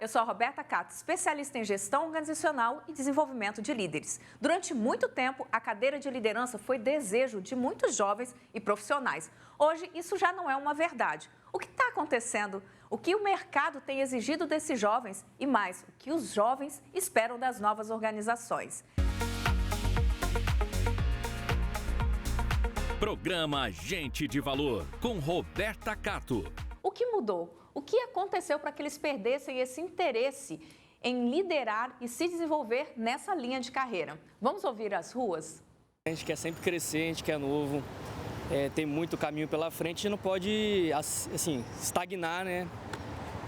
eu sou a Roberta Cato, especialista em gestão organizacional e desenvolvimento de líderes. Durante muito tempo, a cadeira de liderança foi desejo de muitos jovens e profissionais. Hoje, isso já não é uma verdade. O que está acontecendo? O que o mercado tem exigido desses jovens? E mais, o que os jovens esperam das novas organizações? Programa Gente de Valor, com Roberta Cato. O que mudou? O que aconteceu para que eles perdessem esse interesse em liderar e se desenvolver nessa linha de carreira? Vamos ouvir as ruas? A gente quer sempre crescer, a gente quer novo, tem muito caminho pela frente e não pode assim, estagnar, né,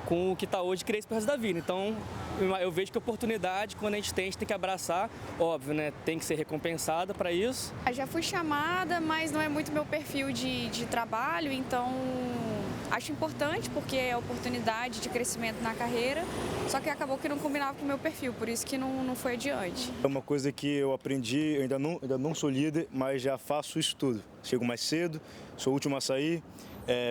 com o que está hoje e crescer para o resto da vida. Então, eu vejo que a oportunidade, quando a gente tem que abraçar, óbvio, né, tem que ser recompensada para isso. Eu já fui chamada, mas não é muito meu perfil de trabalho, então acho importante porque é oportunidade de crescimento na carreira, só que acabou que não combinava com o meu perfil, por isso que não foi adiante. É uma coisa que eu aprendi, eu ainda não sou líder, mas já faço isso tudo. Chego mais cedo, sou o último a sair,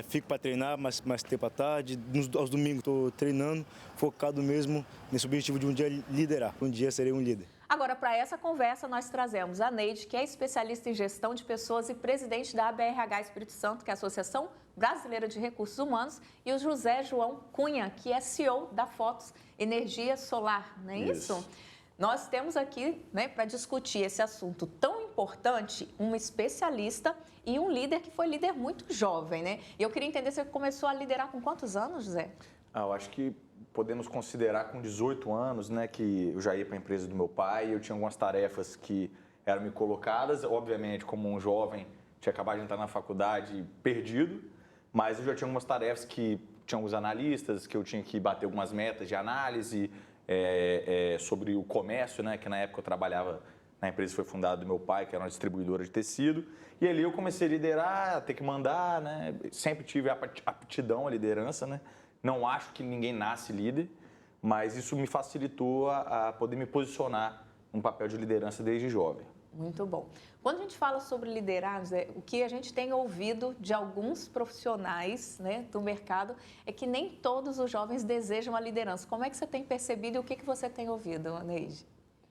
fico para treinar mais tempo à tarde, aos domingos estou treinando, focado mesmo nesse objetivo de um dia liderar, um dia serei um líder. Agora, para essa conversa, nós trazemos a Neide, que é especialista em gestão de pessoas e presidente da ABRH Espírito Santo, que é a Associação Brasileira de Recursos Humanos, e o José João Cunha, que é CEO da Fotos Energia Solar, não é isso? Nós temos aqui, né, para discutir esse assunto tão importante, um especialista e um líder que foi líder muito jovem, né? E eu queria entender, você começou a liderar com quantos anos, José? Eu acho que podemos considerar com 18 anos, né, que eu já ia para a empresa do meu pai, eu tinha algumas tarefas que eram me colocadas, obviamente, como um jovem, tinha acabado de entrar na faculdade perdido, mas eu já tinha algumas tarefas que tinha alguns analistas, que eu tinha que bater algumas metas de análise sobre o comércio, né, que na época eu trabalhava na empresa que foi fundada do meu pai, que era uma distribuidora de tecido, e ali eu comecei a liderar, a ter que mandar, né, sempre tive aptidão à liderança, né. Não acho que ninguém nasce líder, mas isso me facilitou a poder me posicionar num papel de liderança desde jovem. Muito bom. Quando a gente fala sobre liderar, Zé, o que a gente tem ouvido de alguns profissionais, né, do mercado é que nem todos os jovens desejam a liderança. Como é que você tem percebido e o que você tem ouvido, Neide?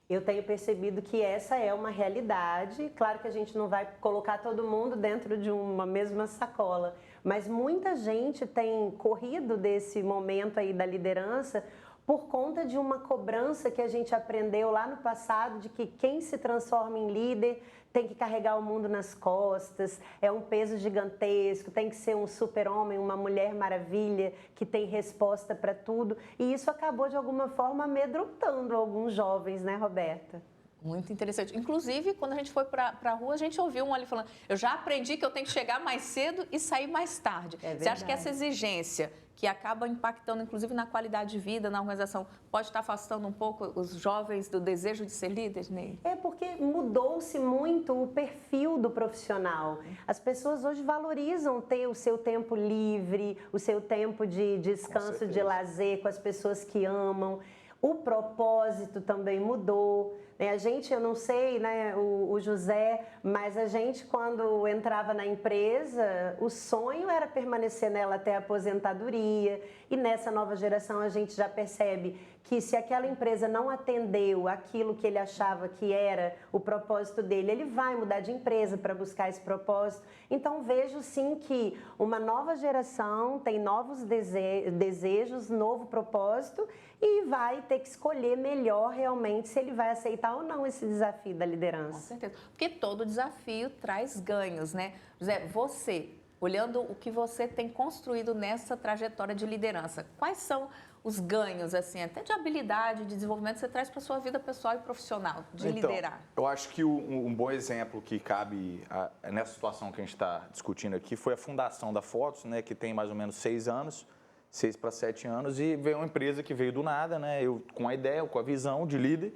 Eu tenho percebido que essa é uma realidade. Claro que a gente não vai colocar todo mundo dentro de uma mesma sacola, mas muita gente tem corrido desse momento aí da liderança por conta de uma cobrança que a gente aprendeu lá no passado de que quem se transforma em líder tem que carregar o mundo nas costas, é um peso gigantesco, tem que ser um super-homem, uma mulher maravilha que tem resposta para tudo. E isso acabou, de alguma forma, amedrontando alguns jovens, né, Roberta? Muito interessante. Inclusive, quando a gente foi para a rua, a gente ouviu um ali falando, eu já aprendi que eu tenho que chegar mais cedo e sair mais tarde. Você acha que essa exigência, que acaba impactando, inclusive, na qualidade de vida, na organização, pode estar afastando um pouco os jovens do desejo de ser líderes, Ney? É porque mudou-se muito o perfil do profissional. As pessoas hoje valorizam ter o seu tempo livre, o seu tempo de descanso, de lazer com as pessoas que amam. O propósito também mudou. A gente, eu não sei, né, o José, mas a gente, quando entrava na empresa, o sonho era permanecer nela até a aposentadoria. E nessa nova geração a gente já percebe que se aquela empresa não atendeu aquilo que ele achava que era o propósito dele, ele vai mudar de empresa para buscar esse propósito. Então vejo sim que uma nova geração tem novos desejos, novo propósito e vai ter que escolher melhor realmente se ele vai aceitar ou não esse desafio da liderança. Com certeza, porque todo desafio traz ganhos, né? José, você, olhando o que você tem construído nessa trajetória de liderança, quais são os ganhos, assim, até de habilidade, de desenvolvimento que você traz para a sua vida pessoal e profissional, de liderar? Eu acho que um bom exemplo que cabe nessa situação que a gente está discutindo aqui foi a fundação da Fotos, né, que tem mais ou menos 6 anos, 6 para 7 anos, e veio uma empresa que veio do nada, né, eu com a ideia, com a visão de líder,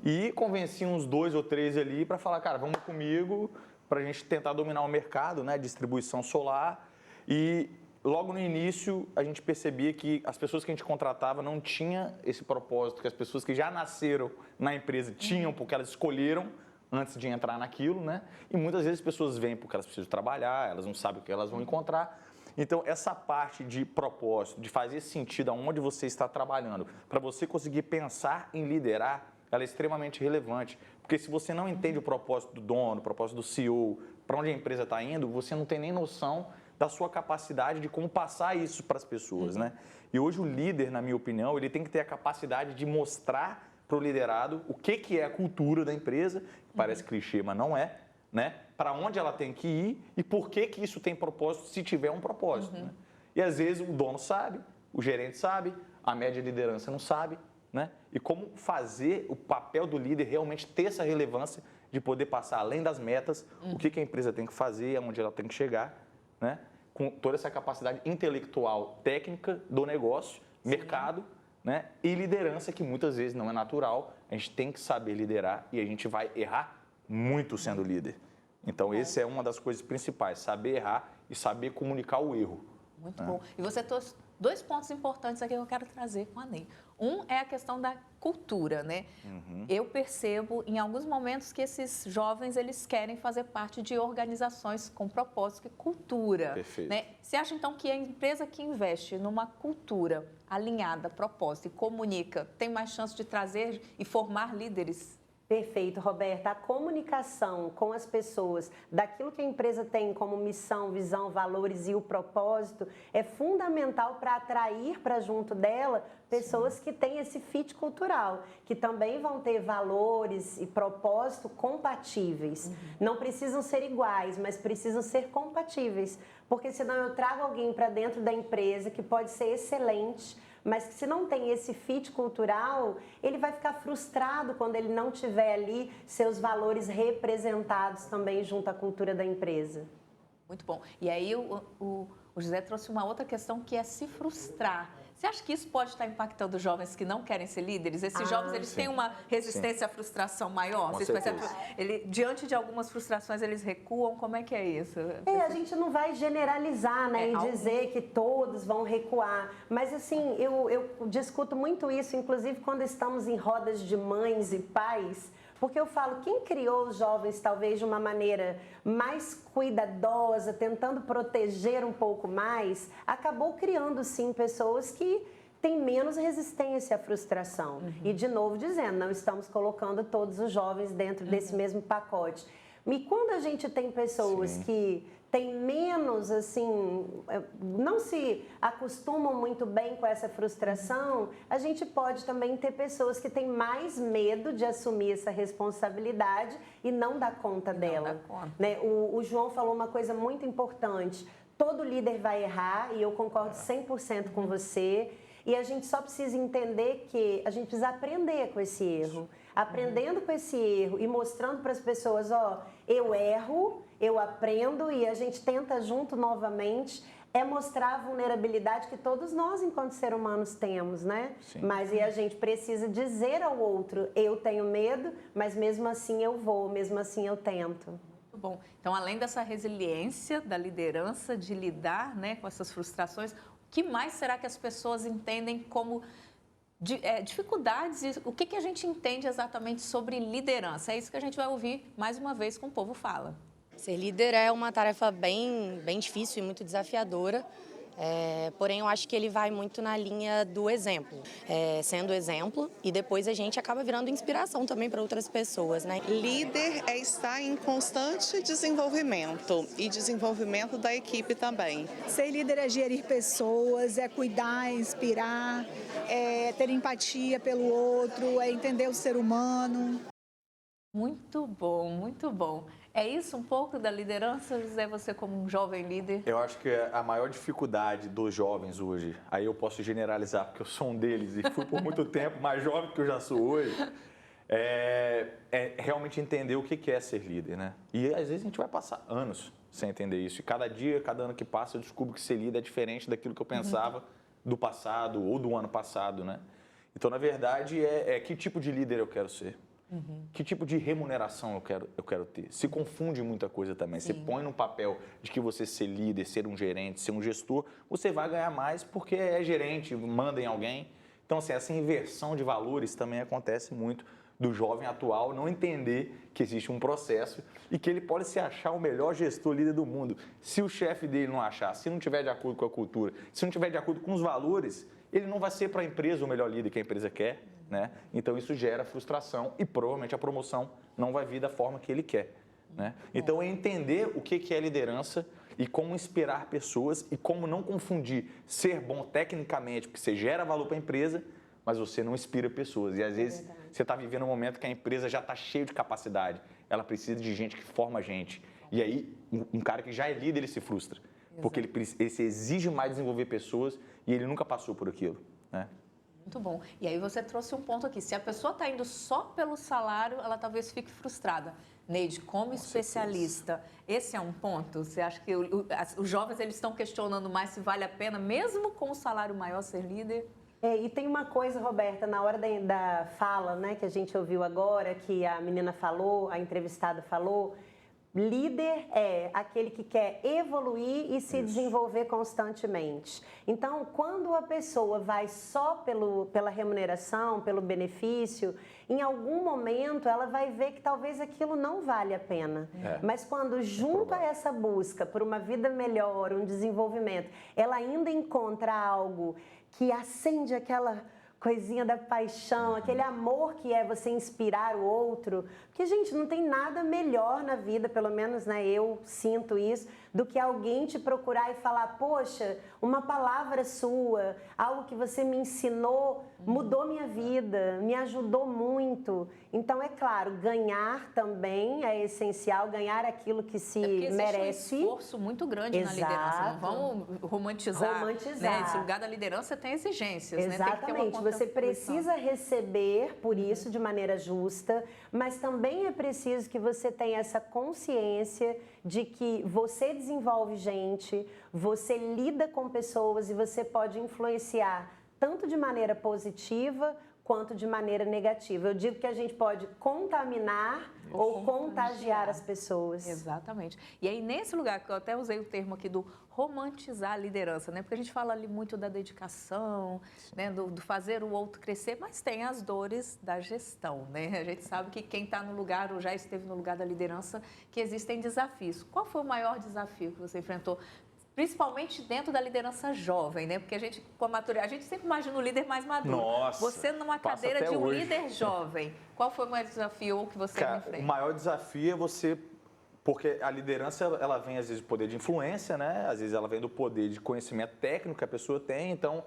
e convenci uns 2 ou 3 ali para falar, cara, vamos comigo para a gente tentar dominar o mercado, né, distribuição solar. E logo no início a gente percebia que as pessoas que a gente contratava não tinham esse propósito que as pessoas que já nasceram na empresa tinham, porque elas escolheram antes de entrar naquilo, né? E muitas vezes as pessoas vêm porque elas precisam trabalhar, elas não sabem o que elas vão encontrar. Então, essa parte de propósito, de fazer sentido aonde você está trabalhando, para você conseguir pensar em liderar, ela é extremamente relevante. Porque se você não entende o propósito do dono, o propósito do CEO, para onde a empresa está indo, você não tem nem noção da sua capacidade de como passar isso para as pessoas, né? E hoje o líder, na minha opinião, ele tem que ter a capacidade de mostrar para o liderado o que é a cultura da empresa, parece clichê, mas não é, né? Para onde ela tem que ir e por que isso tem propósito, se tiver um propósito. Né? E às vezes o dono sabe, o gerente sabe, a média liderança não sabe, né? E como fazer o papel do líder realmente ter essa relevância de poder passar além das metas, o que a empresa tem que fazer, aonde ela tem que chegar, né? Com toda essa capacidade intelectual, técnica do negócio, mercado, né? E liderança que muitas vezes não é natural. A gente tem que saber liderar e a gente vai errar muito sendo líder. Então, essa é uma das coisas principais, saber errar e saber comunicar o erro. Muito bom. E você trouxe 2 pontos importantes aqui que eu quero trazer com a Ney. Um é a questão da cultura, né? Eu percebo em alguns momentos que esses jovens, eles querem fazer parte de organizações com propósito e cultura. Perfeito. Né? Você acha, então, que a empresa que investe numa cultura alinhada, propósito e comunica, tem mais chance de trazer e formar líderes? Perfeito, Roberta. A comunicação com as pessoas, daquilo que a empresa tem como missão, visão, valores e o propósito, é fundamental para atrair para junto dela pessoas que têm esse fit cultural, que também vão ter valores e propósito compatíveis. Não precisam ser iguais, mas precisam ser compatíveis, porque senão eu trago alguém para dentro da empresa que pode ser excelente, mas que se não tem esse fit cultural, ele vai ficar frustrado quando ele não tiver ali seus valores representados também junto à cultura da empresa. Muito bom. E aí o José trouxe uma outra questão que é se frustrar. Você acha que isso pode estar impactando os jovens que não querem ser líderes? Esses jovens, eles têm uma resistência à frustração maior? Vocês percebem? Diante de algumas frustrações, eles recuam? Como é que é isso? A gente não vai generalizar, né, e dizer que todos vão recuar. Mas, assim, eu discuto muito isso, inclusive quando estamos em rodas de mães e pais, porque eu falo, quem criou os jovens talvez de uma maneira mais cuidadosa, tentando proteger um pouco mais, acabou criando sim pessoas que têm menos resistência à frustração. E de novo dizendo, não estamos colocando todos os jovens dentro desse mesmo pacote. E quando a gente tem pessoas que têm menos, assim, não se acostumam muito bem com essa frustração, a gente pode também ter pessoas que têm mais medo de assumir essa responsabilidade e não dar conta dela. Né? O João falou uma coisa muito importante, todo líder vai errar, e eu concordo 100% com você, e a gente só precisa entender que a gente precisa aprender com esse erro. Aprendendo com esse erro e mostrando para as pessoas, eu erro, eu aprendo e a gente tenta junto novamente, é mostrar a vulnerabilidade que todos nós, enquanto seres humanos, temos, né? Sim. Mas e a gente precisa dizer ao outro, eu tenho medo, mas mesmo assim eu vou, mesmo assim eu tento. Muito bom. Então, além dessa resiliência da liderança, de lidar, né, com essas frustrações, o que mais será que as pessoas entendem como dificuldades e o que a gente entende exatamente sobre liderança? É isso que a gente vai ouvir mais uma vez com o Povo Fala. Ser líder é uma tarefa bem difícil e muito desafiadora, porém eu acho que ele vai muito na linha do exemplo, sendo exemplo, e depois a gente acaba virando inspiração também para outras pessoas, né? Líder é estar em constante desenvolvimento e desenvolvimento da equipe também. Ser líder é gerir pessoas, é cuidar, é inspirar, é ter empatia pelo outro, é entender o ser humano. Muito bom, muito bom. É isso um pouco da liderança, José, você como um jovem líder? Eu acho que a maior dificuldade dos jovens hoje, aí eu posso generalizar, porque eu sou um deles e fui por muito tempo mais jovem que eu já sou hoje, é realmente entender o que é ser líder, né? E às vezes a gente vai passar anos sem entender isso. E cada dia, cada ano que passa, eu descubro que ser líder é diferente daquilo que eu pensava do passado ou do ano passado, né? Então, na verdade, que tipo de líder eu quero ser? Que tipo de remuneração eu quero ter? Se confunde muita coisa também. Sim. Você põe no papel de que você ser líder, ser um gerente, ser um gestor, você vai ganhar mais porque é gerente, manda em alguém. Então, assim, essa inversão de valores também acontece muito do jovem atual não entender que existe um processo e que ele pode se achar o melhor gestor líder do mundo. Se o chefe dele não achar, se não tiver de acordo com a cultura, se não tiver de acordo com os valores, ele não vai ser para a empresa o melhor líder que a empresa quer, né? Então isso gera frustração e provavelmente a promoção não vai vir da forma que ele quer, né? Então é entender o que é liderança e como inspirar pessoas e como não confundir ser bom tecnicamente, porque você gera valor para a empresa, mas você não inspira pessoas. E às vezes você está vivendo um momento que a empresa já está cheia de capacidade, ela precisa de gente que forma gente. E aí um cara que já é líder, ele se frustra, porque ele se exige mais desenvolver pessoas e ele nunca passou por aquilo, né? Muito bom. E aí você trouxe um ponto aqui. Se a pessoa está indo só pelo salário, ela talvez fique frustrada. Neide, como especialista, esse é um ponto? Você acha que os jovens eles estão questionando mais se vale a pena, mesmo com o salário maior, ser líder? E tem uma coisa, Roberta, na hora da fala, né, que a gente ouviu agora, que a menina falou, a entrevistada falou, líder é aquele que quer evoluir e se desenvolver constantemente. Então, quando a pessoa vai só pela remuneração, pelo benefício, em algum momento ela vai ver que talvez aquilo não vale a pena. Mas quando junto a essa busca por uma vida melhor, um desenvolvimento, ela ainda encontra algo que acende aquela coisinha da paixão, aquele amor que é você inspirar o outro. Porque, gente, não tem nada melhor na vida, pelo menos, né, eu sinto isso, do que alguém te procurar e falar, poxa, uma palavra sua, algo que você me ensinou, mudou minha vida, me ajudou muito. Então, é claro, ganhar também é essencial, ganhar aquilo que se merece. Um esforço muito grande na liderança, não vamos romantizar. Né? Esse lugar da liderança tem exigências, exatamente. Né? Tem que ter uma você precisa receber por isso de maneira justa, mas também é preciso que você tenha essa consciência de que você desenvolve gente, você lida com pessoas e você pode influenciar tanto de maneira positiva quanto de maneira negativa. Eu digo que a gente pode contaminar ou contagiar as pessoas. Exatamente. E aí, nesse lugar, que eu até usei o termo aqui do romantizar a liderança, né? Porque a gente fala ali muito da dedicação, né? do fazer o outro crescer, mas tem as dores da gestão, né? A gente sabe que quem está no lugar ou já esteve no lugar da liderança, que existem desafios. Qual foi o maior desafio que você enfrentou? Principalmente dentro da liderança jovem, né? Porque a gente, com a maturidade, a gente sempre imagina o líder mais maduro. Nossa, você numa cadeira de um hoje. Líder jovem, qual foi o maior desafio que você enfrentou? O maior desafio é você... Porque a liderança, ela vem, às vezes, do poder de influência, né? Às vezes ela vem do poder de conhecimento técnico que a pessoa tem. Então,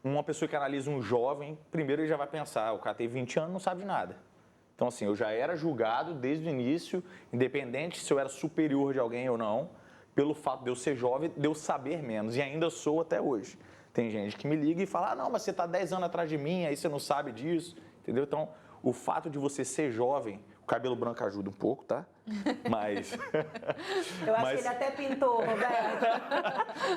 uma pessoa que analisa um jovem, primeiro ele já vai pensar, o cara tem 20 anos, não sabe de nada. Então, assim, eu já era julgado desde o início, independente se eu era superior de alguém ou não, pelo fato de eu ser jovem, de eu saber menos. E ainda sou até hoje. Tem gente que me liga e fala, não, mas você está 10 anos atrás de mim, aí você não sabe disso, entendeu? Então, o fato de você ser jovem, o cabelo branco ajuda um pouco, tá? Mas... Eu acho que ele até pintou, Roberto.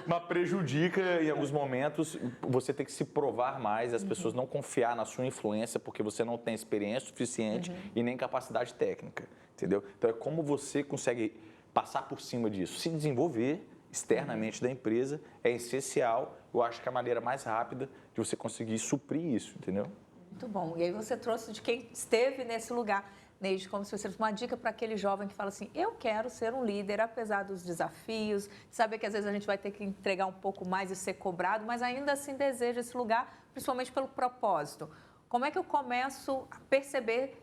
Mas prejudica em alguns momentos, você tem que se provar mais, as pessoas não confiar na sua influência porque você não tem experiência suficiente e nem capacidade técnica, entendeu? Então, é como você consegue passar por cima disso, se desenvolver externamente da empresa é essencial. Eu acho que é a maneira mais rápida de você conseguir suprir isso, entendeu? Muito bom. E aí você trouxe de quem esteve nesse lugar, Neide, como se fosse uma dica para aquele jovem que fala assim, eu quero ser um líder, apesar dos desafios, de saber que às vezes a gente vai ter que entregar um pouco mais e ser cobrado, mas ainda assim deseja esse lugar, principalmente pelo propósito. Como é que eu começo a perceber,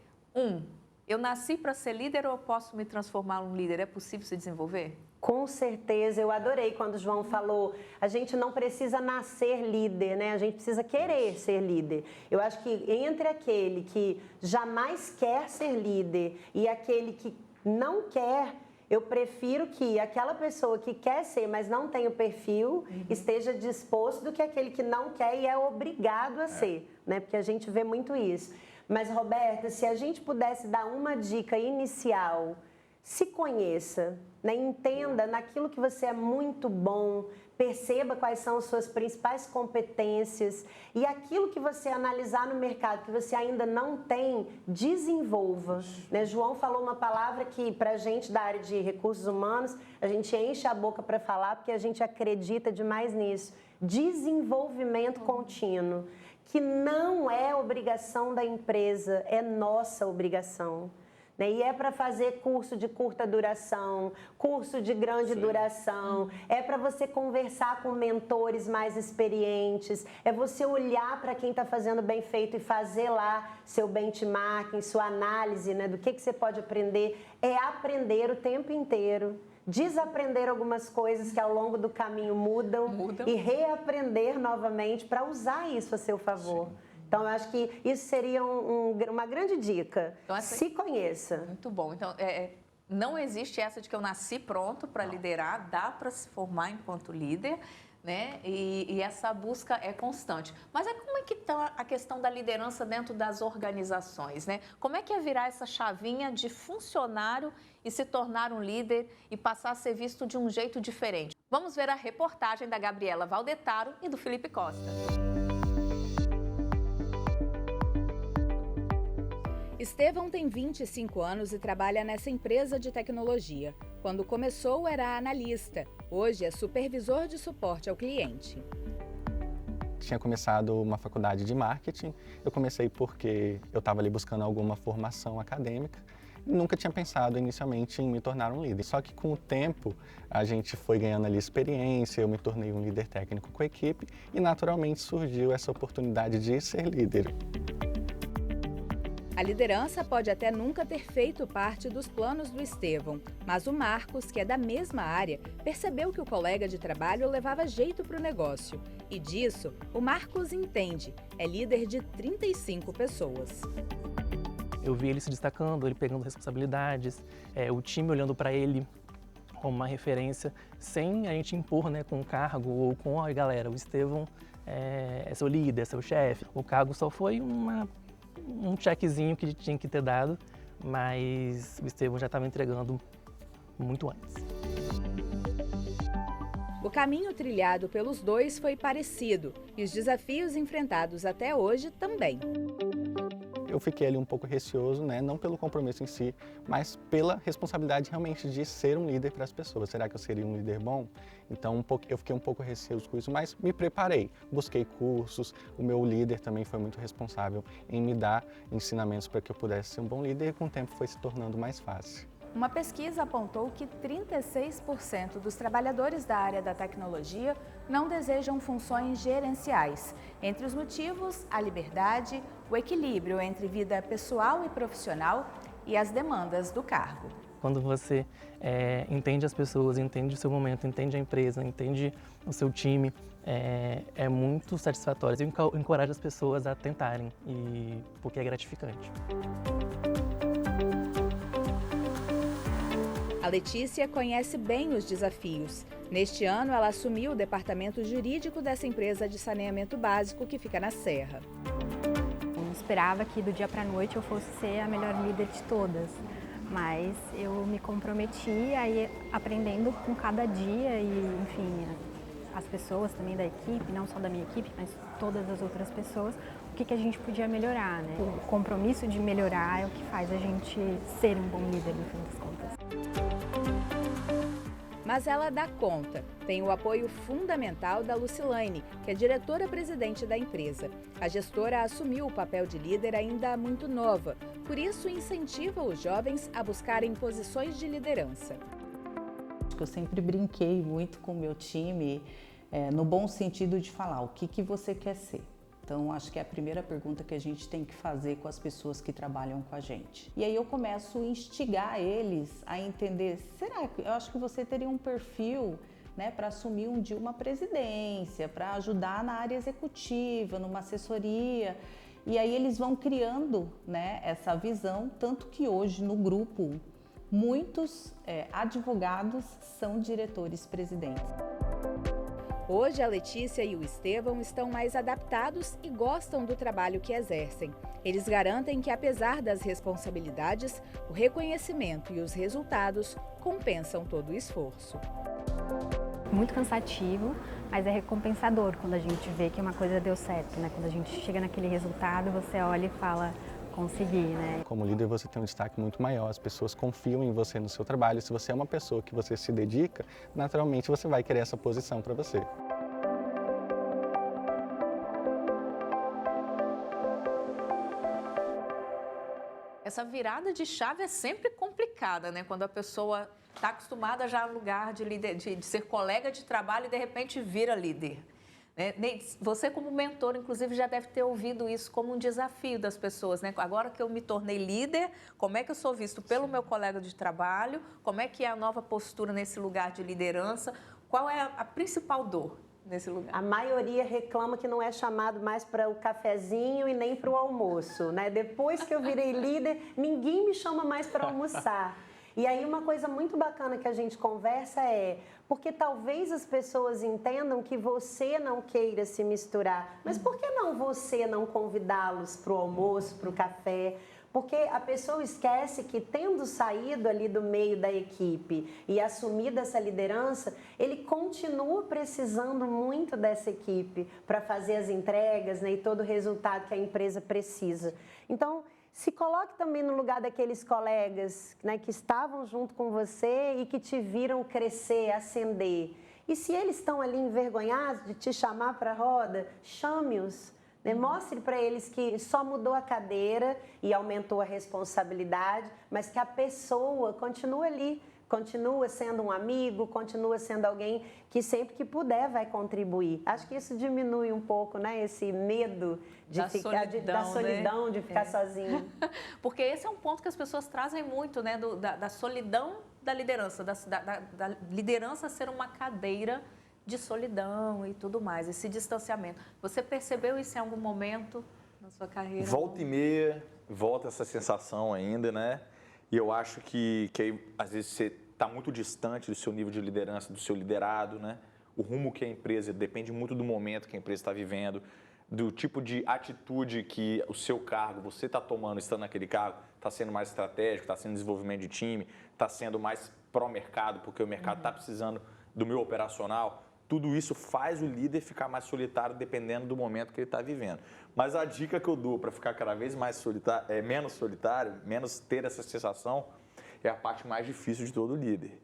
eu nasci para ser líder ou eu posso me transformar num líder? É possível se desenvolver? Com certeza, eu adorei quando o João falou, a gente não precisa nascer líder, né? A gente precisa querer ser líder. Eu acho que entre aquele que jamais quer ser líder e aquele que não quer, eu prefiro que aquela pessoa que quer ser, mas não tem o perfil, esteja disposto do que aquele que não quer e é obrigado a ser, né? Porque a gente vê muito isso. Mas, Roberta, se a gente pudesse dar uma dica inicial, se conheça, né? Entenda naquilo que você é muito bom, perceba quais são as suas principais competências e aquilo que você analisar no mercado que você ainda não tem, desenvolva. Né? João falou uma palavra que, para a gente da área de recursos humanos, a gente enche a boca para falar porque a gente acredita demais nisso. Desenvolvimento contínuo. que não é obrigação da empresa, é nossa obrigação. E é para fazer curso de curta duração, curso de grande duração, é para você conversar com mentores mais experientes, é você olhar para quem está fazendo bem feito e fazer lá seu benchmarking, sua análise, do que você pode aprender. É aprender o tempo inteiro, desaprender algumas coisas que ao longo do caminho mudam. E reaprender novamente para usar isso a seu favor. Sim. Então, eu acho que isso seria uma grande dica. Então, se conheça. Muito bom. Então, não existe essa de que eu nasci pronto para liderar, dá para se formar enquanto líder, né? E essa busca é constante. Mas como é que está a questão da liderança dentro das organizações, né? Como é que é virar essa chavinha de funcionário e se tornar um líder e passar a ser visto de um jeito diferente? Vamos ver a reportagem da Gabriela Valdetaro e do Felipe Costa. Estevão tem 25 anos e trabalha nessa empresa de tecnologia. Quando começou, era analista. Hoje é supervisor de suporte ao cliente. Tinha começado uma faculdade de marketing. Eu comecei porque eu estava ali buscando alguma formação acadêmica. Nunca tinha pensado inicialmente em me tornar um líder. Só que com o tempo a gente foi ganhando ali experiência, eu me tornei um líder técnico com a equipe e naturalmente surgiu essa oportunidade de ser líder. A liderança pode até nunca ter feito parte dos planos do Estevão, mas o Marcos, que é da mesma área, percebeu que o colega de trabalho levava jeito para o negócio. E disso, o Marcos entende, é líder de 35 pessoas. Eu vi ele se destacando, ele pegando responsabilidades, o time olhando para ele como uma referência, sem a gente impor, com o cargo ou com a galera. O Estevão é seu líder, é seu chefe. O cargo só foi um checkzinho que tinha que ter dado, mas o Estevão já estava entregando muito antes. O caminho trilhado pelos dois foi parecido e os desafios enfrentados até hoje também. Eu fiquei ali um pouco receoso, não pelo compromisso em si, mas pela responsabilidade realmente de ser um líder para as pessoas. Será que eu seria um líder bom? Então eu fiquei um pouco receoso com isso, mas me preparei. Busquei cursos, o meu líder também foi muito responsável em me dar ensinamentos para que eu pudesse ser um bom líder e com o tempo foi se tornando mais fácil. Uma pesquisa apontou que 36% dos trabalhadores da área da tecnologia não desejam funções gerenciais. Entre os motivos, a liberdade, o equilíbrio entre vida pessoal e profissional e as demandas do cargo. Quando você entende as pessoas, entende o seu momento, entende a empresa, entende o seu time, é muito satisfatório. Eu encorajo as pessoas a tentarem, porque é gratificante. A Letícia conhece bem os desafios. Neste ano, ela assumiu o departamento jurídico dessa empresa de saneamento básico que fica na Serra. Eu não esperava que do dia para a noite eu fosse ser a melhor líder de todas, mas eu me comprometi a ir aprendendo com cada dia e, enfim, as pessoas também da equipe, não só da minha equipe, mas todas as outras pessoas, o que a gente podia melhorar, O compromisso de melhorar é o que faz a gente ser um bom líder, no fim das contas. Mas ela dá conta. Tem o apoio fundamental da Lucilane, que é diretora-presidente da empresa. A gestora assumiu o papel de líder ainda muito nova, por isso incentiva os jovens a buscarem posições de liderança. Eu sempre brinquei muito com o meu time, no bom sentido de falar o que você quer ser. Então, acho que é a primeira pergunta que a gente tem que fazer com as pessoas que trabalham com a gente. E aí eu começo a instigar eles a entender, eu acho que você teria um perfil, para assumir um dia uma presidência, para ajudar na área executiva, numa assessoria. E aí eles vão criando, essa visão, tanto que hoje no grupo muitos advogados são diretores-presidentes. Hoje, a Letícia e o Estevão estão mais adaptados e gostam do trabalho que exercem. Eles garantem que, apesar das responsabilidades, o reconhecimento e os resultados compensam todo o esforço. Muito cansativo, mas é recompensador quando a gente vê que uma coisa deu certo, Quando a gente chega naquele resultado, você olha e fala, consegui, Como líder, você tem um destaque muito maior, as pessoas confiam em você, no seu trabalho. Se você é uma pessoa que você se dedica, naturalmente você vai querer essa posição para você. essa virada de chave é sempre complicada, né? Quando a pessoa está acostumada já no lugar de ser colega de trabalho e de repente vira líder. Você, como mentor, inclusive, já deve ter ouvido isso como um desafio das pessoas, né? Agora que eu me tornei líder, como é que eu sou visto pelo meu colega de trabalho? Como é que é a nova postura nesse lugar de liderança? Qual é a principal dor nesse lugar? A maioria reclama que não é chamado mais para o cafezinho e nem para o almoço, né? Depois que eu virei líder, ninguém me chama mais para almoçar. E aí uma coisa muito bacana que a gente conversa é, porque talvez as pessoas entendam que você não queira se misturar, mas por que não você não convidá-los para o almoço, para o café? Porque a pessoa esquece que, tendo saído ali do meio da equipe e assumido essa liderança, ele continua precisando muito dessa equipe para fazer as entregas, né, e todo o resultado que a empresa precisa. Então, se coloque também no lugar daqueles colegas, né, que estavam junto com você e que te viram crescer, ascender. E se eles estão ali envergonhados de te chamar para a roda, chame-os. Né? Mostre para eles que só mudou a cadeira e aumentou a responsabilidade, mas que a pessoa continua ali, continua sendo um amigo, continua sendo alguém que sempre que puder vai contribuir. Acho que isso diminui um pouco, né, esse medo de ficar, da solidão, né? De ficar sozinho. Porque esse é um ponto que as pessoas trazem muito, né, da solidão da liderança, da liderança ser uma cadeira de solidão e tudo mais, esse distanciamento. Você percebeu isso em algum momento na sua carreira? Volta e meia, volta essa sensação ainda, né? E eu acho que aí, às vezes você está muito distante do seu nível de liderança, do seu liderado, né? O rumo que a empresa depende muito do momento que a empresa está vivendo, do tipo de atitude que o seu cargo, você está tomando, estando naquele cargo, está sendo mais estratégico, está sendo desenvolvimento de time, está sendo mais pró-mercado, porque o mercado está precisando do meu operacional. Tudo isso faz o líder ficar mais solitário dependendo do momento que ele está vivendo. Mas a dica que eu dou para ficar cada vez mais solitário, menos solitário, menos ter essa sensação, é a parte mais difícil de todo líder,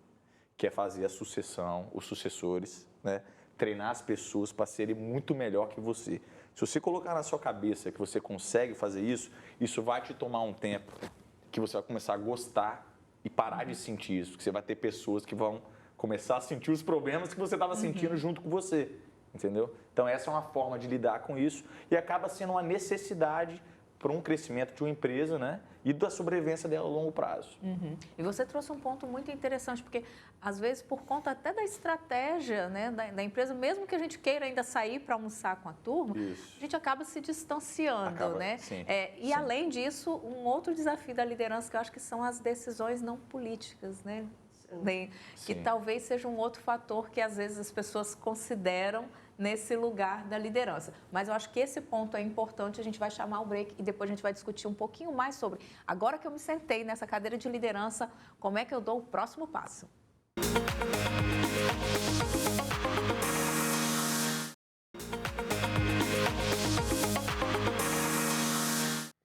que é fazer a sucessão, os sucessores, né? Treinar as pessoas para serem muito melhor que você. Se você colocar na sua cabeça que você consegue fazer isso, isso vai te tomar um tempo que você vai começar a gostar e parar de sentir isso, porque você vai ter pessoas que vão começar a sentir os problemas que você estava sentindo junto com você, entendeu? Então, essa é uma forma de lidar com isso e acaba sendo uma necessidade para um crescimento de uma empresa, né? E da sobrevivência dela a longo prazo. E você trouxe um ponto muito interessante, porque, às vezes, por conta até da estratégia, né, da empresa, mesmo que a gente queira ainda sair para almoçar com a turma, a gente acaba se distanciando, né? Sim, e, além disso, um outro desafio da liderança, que eu acho que são as decisões não políticas, né? Que talvez seja um outro fator que às vezes as pessoas consideram nesse lugar da liderança. Mas eu acho que esse ponto é importante, a gente vai chamar o break e depois a gente vai discutir um pouquinho mais sobre, agora que eu me sentei nessa cadeira de liderança, como é que eu dou o próximo passo?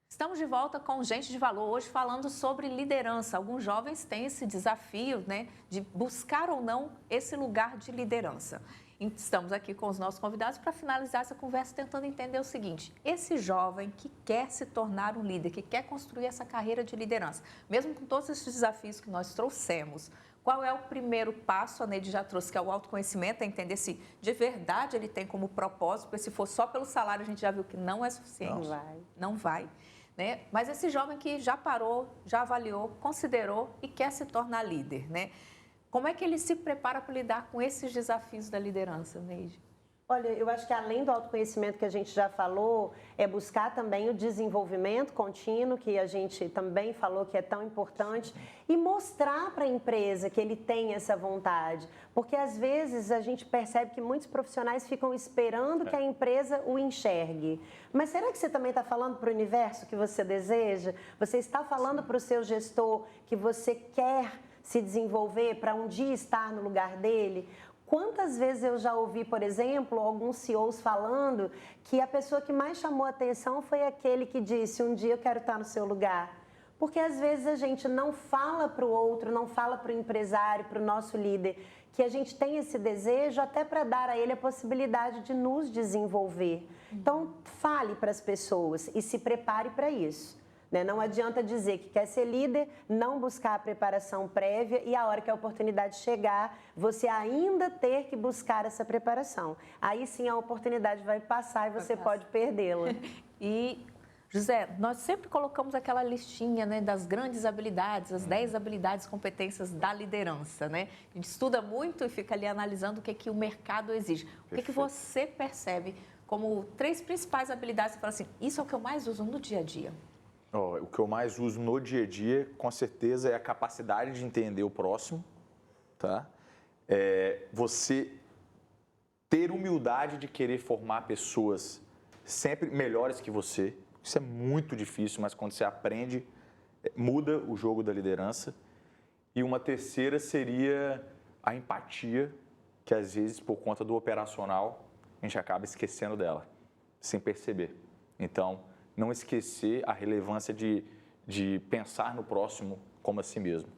Estamos de volta com Gente de Valor, hoje falando sobre liderança. Alguns jovens têm esse desafio, né, de buscar ou não esse lugar de liderança. Estamos aqui com os nossos convidados para finalizar essa conversa tentando entender o seguinte: esse jovem que quer se tornar um líder, que quer construir essa carreira de liderança, mesmo com todos esses desafios que nós trouxemos, qual é o primeiro passo? A Neide já trouxe, que é o autoconhecimento, é entender se de verdade ele tem como propósito, porque se for só pelo salário a gente já viu que não é suficiente. Não vai. Né? Mas esse jovem que já parou, já avaliou, considerou e quer se tornar líder, né? Como é que ele se prepara para lidar com esses desafios da liderança, Neide? Olha, eu acho que além do autoconhecimento que a gente já falou, é buscar também o desenvolvimento contínuo, que a gente também falou que é tão importante, e mostrar para a empresa que ele tem essa vontade. Porque às vezes a gente percebe que muitos profissionais ficam esperando que a empresa o enxergue. Mas será que você também está falando para o universo que você deseja? Você está falando para o seu gestor que você quer se desenvolver para um dia estar no lugar dele? Quantas vezes eu já ouvi, por exemplo, alguns CEOs falando que a pessoa que mais chamou a atenção foi aquele que disse: um dia eu quero estar no seu lugar. Porque às vezes a gente não fala para o outro, não fala para o empresário, para o nosso líder, que a gente tem esse desejo até para dar a ele a possibilidade de nos desenvolver. Então, fale para as pessoas e se prepare para isso. né? Não adianta dizer que quer ser líder, não buscar a preparação prévia e a hora que a oportunidade chegar, você ainda ter que buscar essa preparação. Aí sim a oportunidade vai passar e você pode perdê-la. E, José, nós sempre colocamos aquela listinha, né, das grandes habilidades, as 10 habilidades, competências da liderança, né? A gente estuda muito e fica ali analisando o que o mercado exige. O que você percebe como 3 principais habilidades? Você fala assim, isso é o que eu mais uso no dia a dia. O que eu mais uso no dia a dia, com certeza, é a capacidade de entender o próximo, tá? Você ter humildade de querer formar pessoas sempre melhores que você. Isso é muito difícil, mas quando você aprende, muda o jogo da liderança. E uma terceira seria a empatia, que às vezes, por conta do operacional, a gente acaba esquecendo dela, sem perceber. Então, não esquecer a relevância de pensar no próximo como a si mesmo.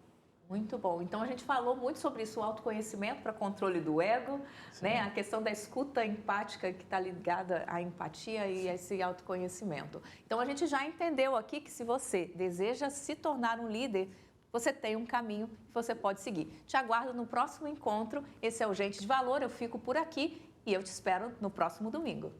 Muito bom. Então, a gente falou muito sobre isso, o autoconhecimento para controle do ego, né? A questão da escuta empática que está ligada à empatia e a esse autoconhecimento. Então, a gente já entendeu aqui que se você deseja se tornar um líder, você tem um caminho que você pode seguir. Te aguardo no próximo encontro. Esse é o Gente de Valor. Eu fico por aqui e eu te espero no próximo domingo.